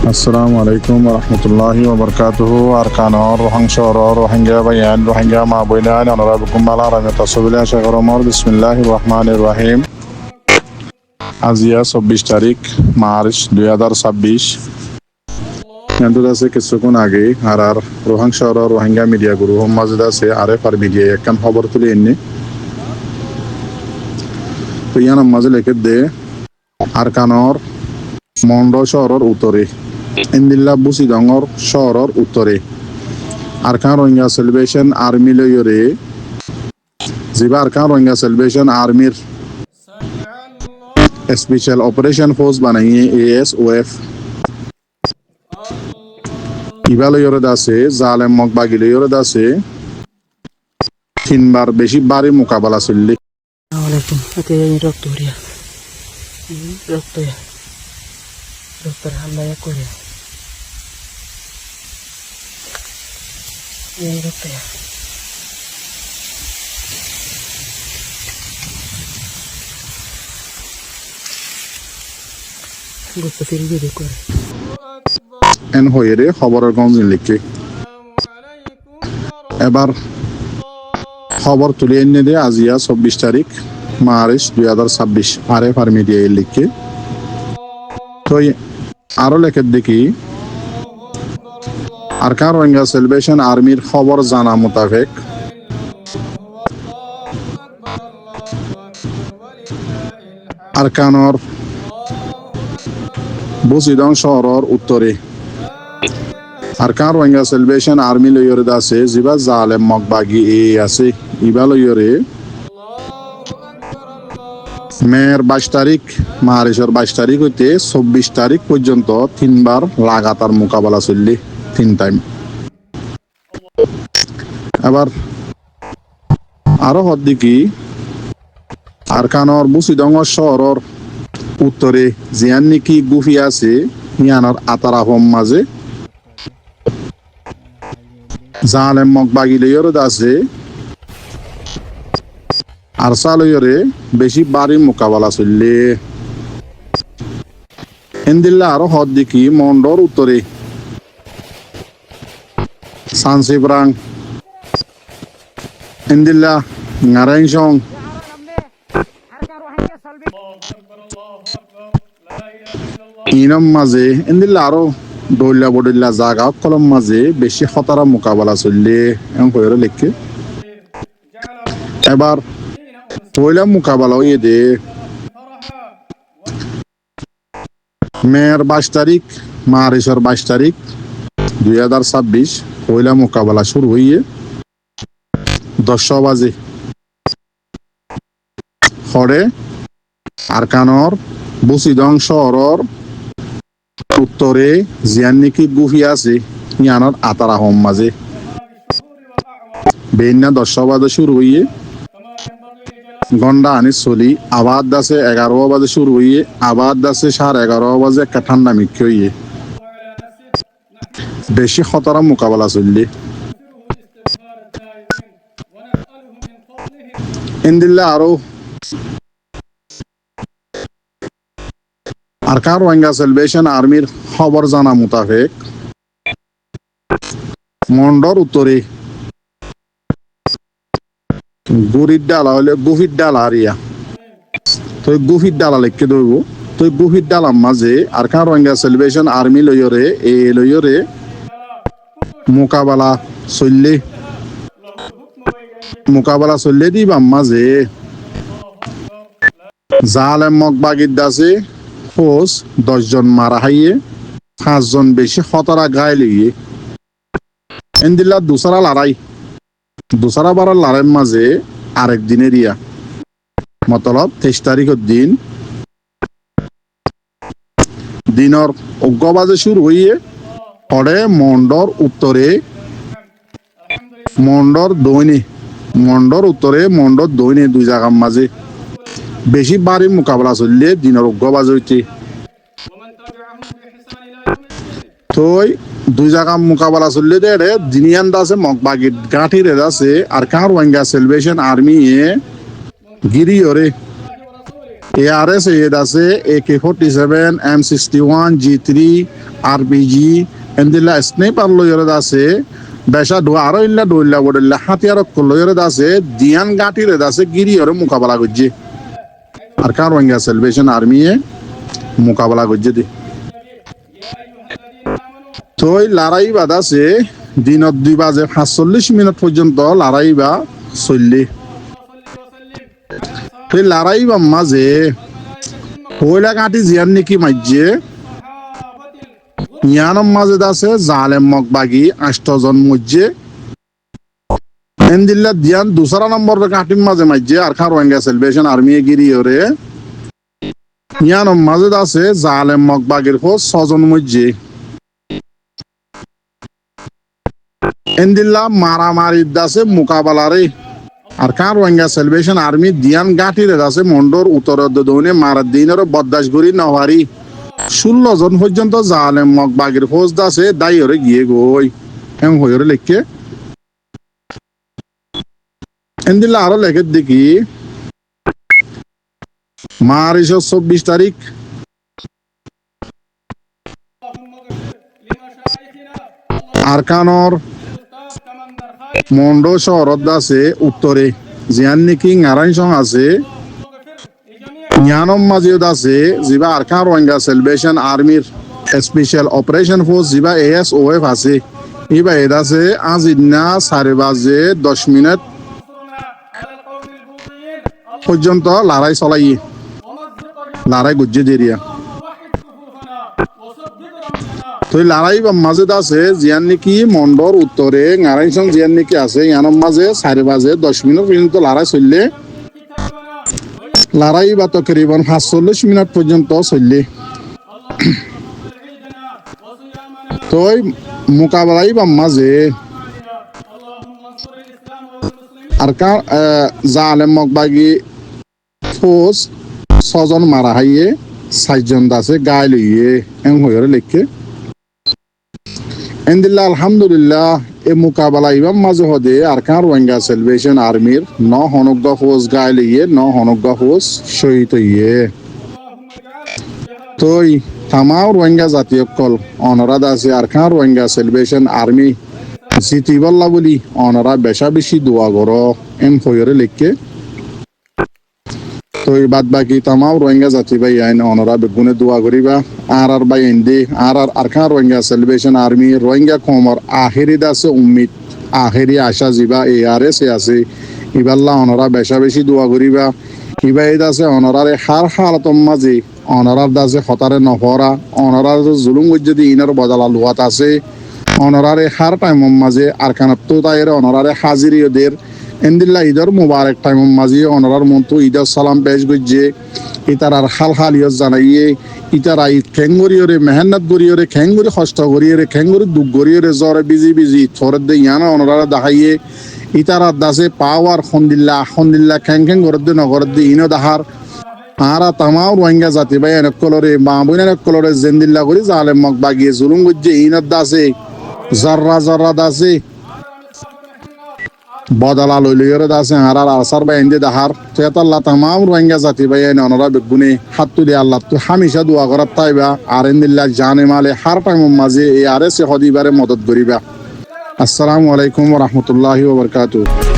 Assalamu alaikum warahmatullahi wabarakatuh. Arkanor, Rohangshoror, Rohingya Bayan, Rohingya Mabuinan, Honorable Kumbala, Ramita Subila, Shakaromor, Bismillahirrahmanirrahim. আজিয়া 24 তারিখ March 2026 কিন্তু আছে কিছুক্ষণ আগে আর Rohang শহর রোহিঙ্গা মিডিয়া গ্রুপ মাঝে আছে আরএফ আর মিডিয়া একখান খবর তুলে এনে তো ইয়ান মাঝে লেখে দে আরকানর মন্ড শহরের উত্তরে ইন্দিল্লা বুসিডংর শহরের উত্তরে আরকান রোহিঙ্গা সেলিব্রেশন আর্মি লয়রে জিবা আরকান রোহিঙ্গা সেলিব্রেশন আর্মির স্পেশাল অপারেশন ফোর্স বানাইয়ে ASOF ইবালো ইয়রদ আছে জালেম মকবাগিল ইয়রদ আছে তিনবার বেশি বারে মোকাবেলা চললে Assalamualaikum. Ate yan yung doktor ya. Doktor ya. Doktor Hamdaya ko ya. Yan yung doktor ya. Gusto feel video ko ya. N হয়ে রে খবরের গঞ্জ লিখে এবার খবর তুলে এনে দে আজিয়া 24 তারিখ মার্চ 2026 আরএফ আর মিডিয়া লিখে তো আরো লেখে দেখি আরকান রোহিঙ্গা সেলিব্রেশন আর্মির খবর জানা মোতাবেক আরকানর বুসিডং শহরের উত্তরে আরকান রোহিঙ্গা সেলিব্রেশন আর্মি লয়রে আছে জিবা জালেম মকবাগি আছে ইবা লয়রে মের 22 তারিখ মার্চের 22 তারিখ হইতে 24 তারিখ পর্যন্ত তিনবার লাগাতার মোকাবেলা চললে 3 টাইম আবার আরো হদ্দিকি আরকানর বুসিডং শহরের উত্তরে জিয়ান নাকি গুফি আছে ইয়ানোর আতারাহম মাঝে জালেম মকবাগি লয়রে আছে আরসা লয়রে বেশি বাড়ি মোকাবেলা চললে ইন্দিল্লা আরো হদ দেখি মন্ডর উত্তরে সানসিব্রাং ইন্দিল্লা নারায়ণসং ইনম মাঝে ইন্দিল্লা আরো দৌল্লা বডল্লা জাগা কলম মাঝে বেশি খতরা মোকাবেলা চললে এমন কইরে লিখে এবার পয়লা মোকাবেলা হয়ে দে মের 22 তারিখ মার্চের 22 তারিখ 2026 পয়লা মোকাবেলা শুরু হইয়ে 10 বাজে হরে আরকানর বুসিডং শহরের উত্তরে জিয়ান নাকি গুফি আছে ইয়ানোর আতারাহম মাঝে বেইনা 10 বাজে শুরু হইয়ে গন্ডা আনি চলি আবার দাসে 11 বাজে শুরু হইয়ে আবার দাসে 11:30 বাজে একটা ঠান্ডা মিক্কি হইয়ে বেশি খতরা মোকাবেলা চললে ইন্দিল্লা আরো আরকান রোহিঙ্গা সেলিব্রেশন আর্মির খবর জানা মোতাবেক মন্ডর উত্তরে গুড়ির ডালা হলে গুফির ডালা আরিয়া তো গুফির ডালা লিখে দেব তো গুফির ডালার মাঝে আরকান রোহিঙ্গা সেলিব্রেশন আর্মি লয়রে লয়রে মোকাবেলা চললে দিবা মাঝে জালেম মকবাগির দাসে ফোর্স 10 জন মারা হাইয়ে 5 জন বেশি খতরা গায়ে লিয়ে ইন্দিল্লা দুসরা বারের লড়াইয়ের মাঝে আরেক দিনের ইয়া মতলব 23 তারিখের দিনের অজ্ঞবাজে শুরু হইয়ে পরে মন্ডর উত্তরে মন্ডর উত্তরে মন্ডর দৈনে দুই জায়গার মাঝে বেশি বাড়ি মোকাবেলা চললে দিনের অজ্ঞবাজ হইতে তো দুই জায়গা মোকাবেলা চললে দে দিনিয়ান আছে মকবাগির গাঁঠির আছে আর কার রোহিঙ্গা সেলিব্রেশন আর্মি গিরিয়রে ARS এদ আছে AK-47 M61 G3 RPG এন্দিলা sniper লয়রে আছে বেশা আরো ইল্লা দইল্লা বড়িল্লা হাতিয়ার লয়রে আছে দিয়ান গাটিরে আছে গিরিয়রে মোকাবেলা করছে আর কার রোহিঙ্গা সেলিব্রেশন আর্মি মোকাবেলা করছে দি তো লড়াই বাদ আছে দিনত 2 বাজে 45 মিনিট পর্যন্ত লড়াই বা চললে তো লড়াই বা মাঝে পয়লা কাটি জিয়ান নাকি মাঝে ইয়ানম মাঝে আছে জালেম মকবাগি 8 জন মধ্যে এন্দিল্লা দিয়ান দুসরা নম্বর কাটিম মাঝে মাঝে আর খান রোহিঙ্গা সেলিব্রেশন আর্মি গিরিয়রে ইয়ানম মাঝে আছে জালেম মকবাগির 6 জন মধ্যে এন্দিল্লা মারামারি দাসে মোকাবেলারে আর কার রোহিঙ্গা সেলিব্রেশন আর্মি দিয়ান গাটিরে আছে মন্ডর উত্তর দৌনে মারার দিনের বদাস করি নহারি 16 জন পর্যন্ত জালেম মকবাগির ফৌজ দাসে দায়রে গিয়ে গই এম হইরে লেখকে এন্দিল্লা আরো লেখে দেখি মার্চ 24 তারিখ আরকানর মন্ডো শহরত আছে উত্তরে জিয়ান নাকি নারায়ণ আছে ইয়ানম মাজিদ আছে জিবা আরকান রোহিঙ্গা সেলিব্রেশন আর্মির স্পেশাল অপারেশন ফোর্স জিবা ASOF আছে ইবা এদ আছে আজিনা 4:10 মিনিট পর্যন্ত লড়াই চলাই লড়াই গুজ্জে দেরিয়া তো লড়াই বা মাঝে আছে জিয়ান নাকি মন্ডর উত্তরে নারায়ণ জিয়ান নাকি আছে ইয়ানম মাঝে 4:10 মিনিট পর্যন্ত লড়াই চললে লড়াই বা তকরিবান 45 মিনিট পর্যন্ত চললে তো মোকাবেলাই বা মাঝে আর জালেম মকবাগি ফৌজ 6 জন মারা হাইয়ে 4 জন আছে গায়ে লইয়ে এম হইরে লেখকে এন্দিল্লা আলহামদুলিল্লাহ এ মোকাবেলা ইবাম মাঝে হদে আর কার রোহিঙ্গা সেলিব্রেশন আর্মির 9 হনগ্গা ফৌজ গায়ে লইয়ে 9 হনগ্গা ফৌজ শহীদ হইয়ে তোই তামাম রোহিঙ্গা জাতীয় কল অনরাদ আছে আর কার রোহিঙ্গা সেলিব্রেশন আর্মি জিতিবল্লা বলি অনরা বেশা বেশি দোয়া করো এম হইরে লেখকে তো বাদ বাকি তামাম রোহিঙ্গা জাতি ভাই আইন অনরা বেগুনে দোয়া করিবা আর ভাই ইন্দি আর Arkan Rohingya salvation army Rohingya কমর আখেরি দাসে উম্মিদ আখেরি আশা জিবা ARS আছে ইবাল্লা অনরা বেশা বেশি দোয়া করিবা ইবা এই দাসে অনরারে হার হালাতম মাঝে অনরার দাসে হতারে নহরা অনরার জুলুম যদি ইনার বদলা লুয়াত আছে অনরারে হার টাইম মাঝে আরকানাত তো তাইরে অনরারে হাজিরিয়দের এন্দিল্লা ঈদর মুবারক টাইম মাঝে অনরার মন্ত্র ঈদর সালাম পেশ গজ্জে ইতারার হাল হালিয়ত জানাইয়ে ইতারা ঈদ খেঙ্গরিয়রে মেহনত গরিয়রে খেঙ্গরি কষ্ট করিয়রে খেঙ্গরি দুঃখ গরিয়রে জ্বরে বিজি থরে দে ইয়ানা অনরারা দেখাইয়ে ইতারার দাসে পাওয়ার খন্দিল্লা খেং গরদ নগরদ ইনো দাহার আরা তামাম রোহিঙ্গা জাতি ভাই এনক কলরে মা বোন এনক কলরে জেন্দিল্লা করি জালেম মক বাগিয়ে জুলুম গজ্জে ইনত দাসে জাররা দাসে বদলা লইলইরে দাসে হারার আসার বা এন্দি দাহার তেতাল্লাহ তামাম রোহিঙ্গা জাতি ভাই এনে অনরা বেগুনে হাত তুলি আল্লাহ তো হামেশা দোয়া করার তাইবা আর এন্দিল্লাহ জানে মালে হার টাইম মাঝে এই ARS হদিবারে মদত করিবা। আসসালামু আলাইকুম ওয়া রাহমাতুল্লাহি ওয়া বারাকাতুহু।